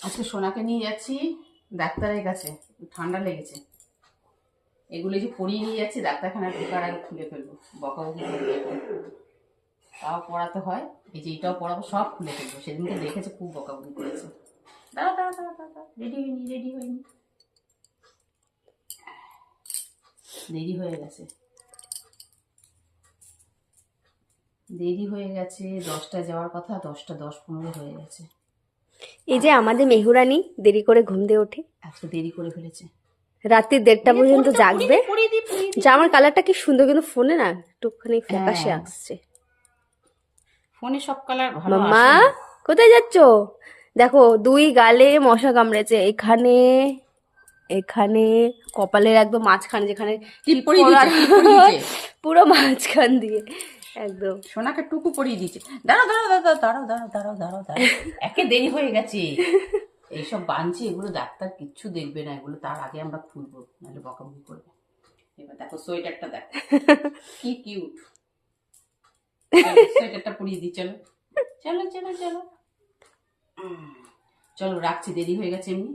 আজকে সোনাকে নিয়ে যাচ্ছি ডাক্তারের কাছে, ঠান্ডা লেগেছে। এগুলো যে পরিয়ে নিয়ে যাচ্ছি ডাক্তারখানায় ঢোকার আগে খুলে ফেলবো, বকাবকি করবে এখন। তাও পড়াতে হয়, এই যে এটাও পড়াবো, সব খুলে ফেলবো। সেদিনকে দেখেছে খুব বকাবকি করেছে। দাঁড়া দাঁড়া দাঁড়া দাঁড়া, রেডি হয়নি রেডি হয়নি, দেরি হয়ে গেছে, দেরি হয়ে গেছে। 10টায় যাওয়ার কথা, 10টা 10-15 হয়ে গেছে। এই যে আমাদের মেহুরানি দেরি করে ঘুম দিয়ে ওঠে, আজকে দেরি করে ফেলেছে। রাত্রি 1:30 পর্যন্ত জাগবে। পরিয়ে দিই। জামার কালারটা কি সুন্দর, কিন্তু ফোনে না একটুখানি ফ্যাকাশে হ্যাঁ, আসছে। ফোনে সব কালার ভালো মাম্মা আসে না। কোথায় যাচ্ছ? দেখো 2 গালে মশা কামড়েছে, এখানে এখানে কপালের একদম মাঝখানে, যেখানে টিপ টিপ পরিয়ে পরার দিয়েছে, টিপ পরিয়ে দিয়েছে। পুরো মাঝখান দিয়ে একদম। সোনাকে টুকু পরিয়ে দিয়েছে। দাঁড়াও দাঁড়াও দাঁড়াও দাঁড়াও দাঁড়াও দাঁড়াও দাঁড়াও দাঁড়াও, একে দেরি হয়ে গেছে। এইসব বানছে, এগুলো ডাক্তার কিচ্ছু দেখবে না, এগুলো তার আগে আমরা খুলবো, নাহলে বকাবকি করবে। এবার দেখো সোয়েটারটা দেখো কি কিউট। সোয়েটারটা পরিয়ে দিই, চলো চলো চলো চলো। চলো রাখছি, দেরি হয়ে গেছে এমনি।